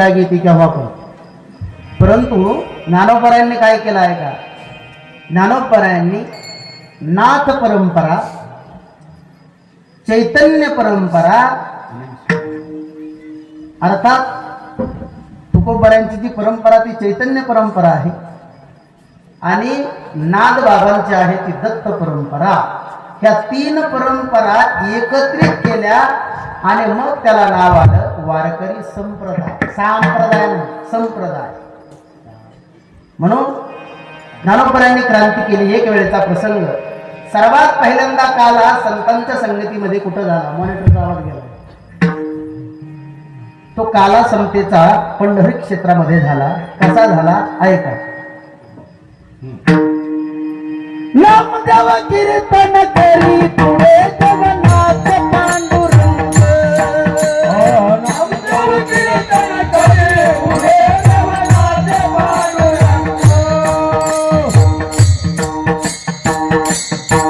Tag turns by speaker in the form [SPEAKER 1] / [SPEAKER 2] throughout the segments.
[SPEAKER 1] गीती केव्हा पण. परंतु ज्ञानोबरायांनी काय केलं आहे का? ज्ञानोबरायांनी नाथ परंपरा, चैतन्य परंपरा, अर्थात तुकोबरायांची जी परंपरा ती चैतन्य परंपरा आहे आणि नाद बाबांची आहे ती दत्त परंपरा. ह्या तीन परंपरा एकत्रित केल्या आणि मग त्याला नाव आलं वारकरी संप्रदाय. संप्रदाय म्हणून ज्ञानोबरायांनी क्रांती केली. एक वेळेचा प्रसंग, सर्वात पहिल्यांदा काल हा संतांच्या संगतीमध्ये कुठं झाला? मॉनिटरचा आवाज गेला. तो काला समतेचा पंढरी क्षेत्रामध्ये झाला. कसा झाला ऐका. नामदेव कीर्तन करी पुढे जगन्नाथ पांडुरंग. नामदेव कीर्तन करी पुढे जगन्नाथ पांडुरंग.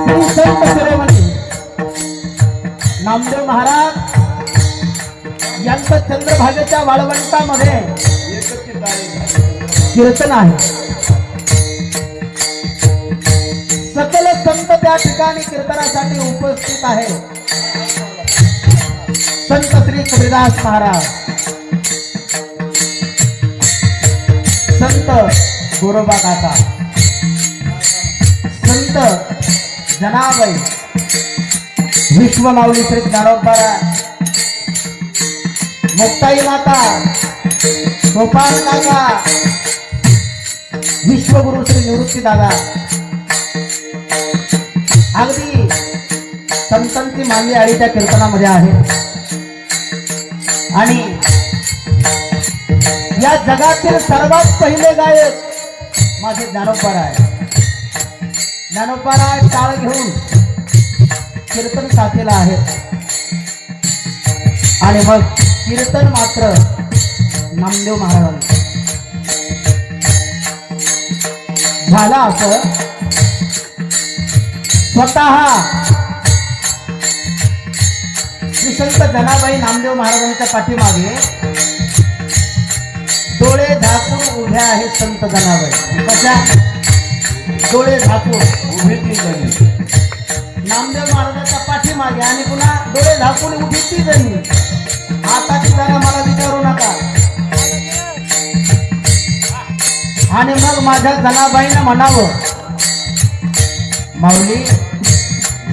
[SPEAKER 1] श्री संत शिरोमणी नामदेव महाराज यांचं चंद्रभागेच्या वाळवंटामध्ये कीर्तन आहे. सकल संत त्या ठिकाणी कीर्तनासाठी उपस्थित आहे. संत श्री कबीरदास महाराज, संत गोरोबा काका, संत जनाबाई, विश्वमाऊली श्री ज्ञानोबा, मुक्ताई माता, गोपाल काका, विश्वगुरु श्री निवृत्ती दादा, अगदी संतांची मानली आळी त्या कीर्तनामध्ये आहे. आणि या जगातील सर्वात पहिले गायक माझे ज्ञानोबा आहे. ज्ञानोबा टाळ घेऊन कीर्तन साथीला आहे आणि मग कीर्तन मात्र नामदेव महाराजांचं झालं. असं स्वतः श्री संत जनाबाई नामदेव महाराजांच्या पाठीमागे डोळे झाकून उभ्या आहेत. संत जनाबाई कशा? डोळे झाकून उभी ती जणी नामदेव महाराजांच्या पाठीमागे आणि पुन्हा डोळे झाकून उभी ती जणी. आता ती जरा मला विचारू नका. आणि मग माझ्या जनाबाईनं म्हणावं, माऊली,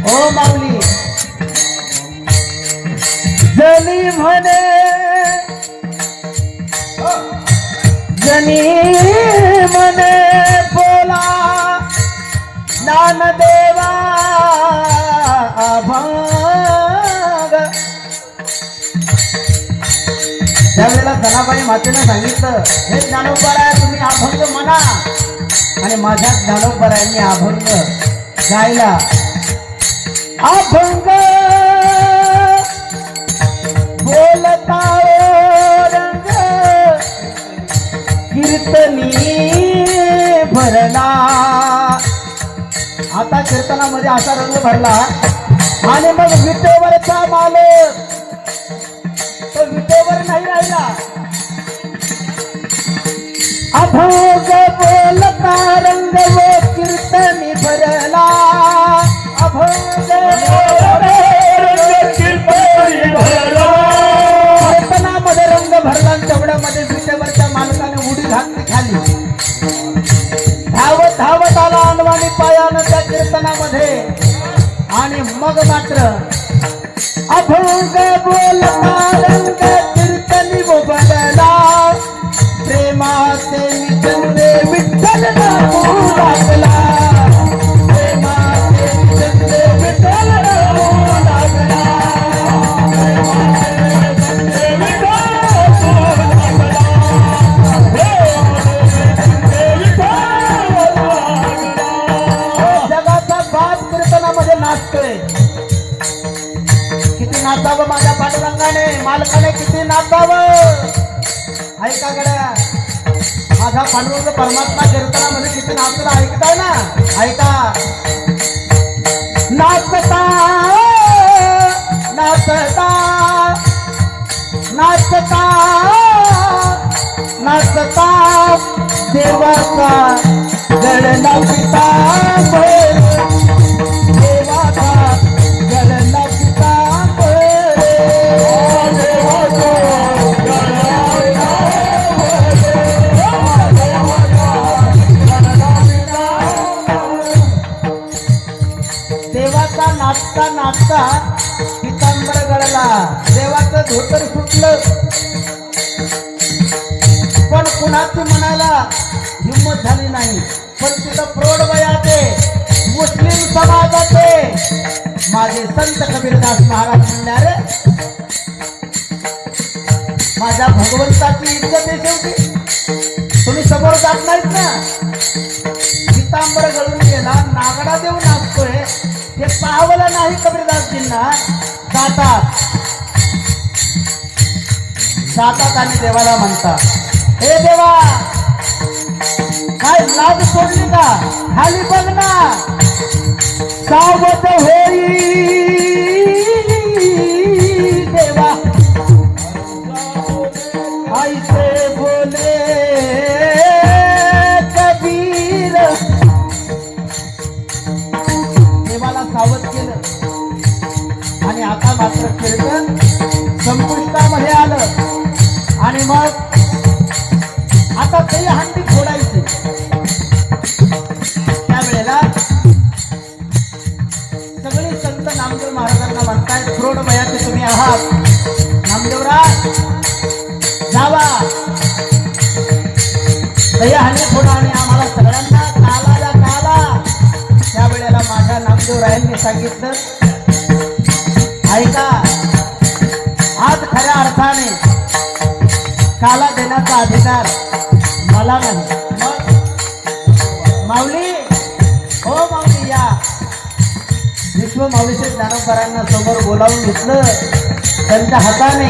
[SPEAKER 1] ओ माऊली, जनी म्हणे, जनी म्हणे बोला ज्ञानदेवा अभंग. त्यावेळेला जनाबाई मातेनं सांगितलं, हे ज्ञानोबा तुम्ही अभंग म्हणा. आणि माझ्या ज्ञानोबरायांनी अभंग गायला. अभंग बोलता रंग कीर्तनी भरला. आता कीर्तनामध्ये असा रंग भरला. आणि मग विटेवरचा मालक तो विटेवर नाही राहिला. अभंग बोलता रंग व कीर्तनी भरला. अभंग कीर्तनामध्ये रंग भरला. तेवढ्यामध्ये विटेवरच्या मालकाने उडी घातली खाली. धावत धावत आला अनवाणी पायानं त्या कीर्तनामध्ये. आणि मग मात्र अभंग बोलता रंग कीर्तनी बदला. प्रेमाचे विचंदे विठ्ठल नामू लागला. प्रेमाचे विचंदे विठ्ठल नामू लागला. जगाचा बाप कीर्तनामध्ये नाचतोय. किती नाचावं माझ्या पांडुरंगाने, मालकाने किती नाचावं. ऐका गड्या, माझा पांडुरंग परमात्मा कीर्तनामध्ये किती नाचला ऐकताय ना? ऐका. नाचता नाचता नाचता नाचता देवाचा गळला पितांबर, देवाचा गळला पितांबर, देवाचा नाचता नाचता पितांबर गळला, देवाचं धोतर सुटलं, पण कुणाची म्हणायला हिंमत झाली नाही. पण तिथं प्रौढ वयाचे मुस्लिम समाजाचे माझे संत कबीरदास महाराज म्हणणारे, माझ्या भगवंताची इज्जत आहे शेवटी, तुम्ही समोर जात नाहीत ना. पितांबर गळून गेला, नागडा देव नाचतोय, ते पाहवलं नाही कबीरदासजींना. जातात जातात आणि देवाला म्हणतात, हे देवा, काय लाज सोडली का? खाली बघ ना, सावध होई देवा, ऐसे बोले कबीर. देवाला सावध केलं आणि आता मात्र कीर्तन संपुष्टामध्ये आलं. आणि मग आता ते हंडी फोडायचे. त्यावेळेला सगळे संत नामदेव महाराजांना म्हणतायत, प्रौढ वयाचे तुम्ही आहात, नामदेवराज जावा, दया हंडी फोडा आणि आम्हाला सगळ्यांना काला या काला. त्यावेळेला माझ्या नामदेवरायांनी सांगितलं, ऐका, आज खऱ्या अर्थाने काला देण्याचा अधिकार मला नाही. मग माऊली, हो माऊली या. विश्व माऊलीचे ज्ञानोबरांना समोर बोलावून घेतलं, त्यांच्या हाताने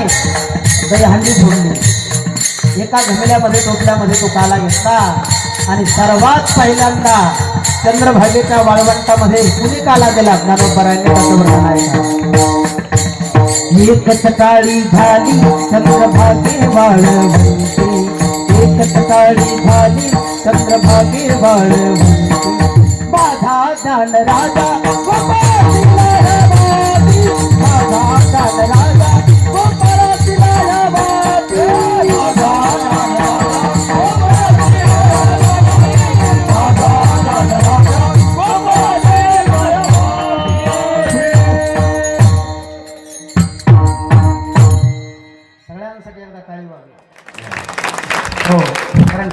[SPEAKER 1] दहीहंडी फोडली. एका घमेल्यामध्ये टोपल्यामध्ये तो काला घेतला आणि सर्वात पहिल्यांदा चंद्रभागेच्या वाळवंटामध्ये कुणी काला दिला? ज्ञानोबरांनी. त्याचं वर्णन आहे का? एक सकाळी झाली चंद्रभागे वाळवंटी, एक सकाळी झाली चंद्रभागे वाळवंटी, माझा ज्ञान राजा गोपाळातीला वाटी, माझा ज्ञान राजा गोपाळातीला वाटी, माझा ज्ञान राजा गोपाळातीला वाटी, माझा ज्ञान राजा गोपाळातीला वाटी. सगळ्यांसाठी एकदा टाळी वाजवा. हो, कारण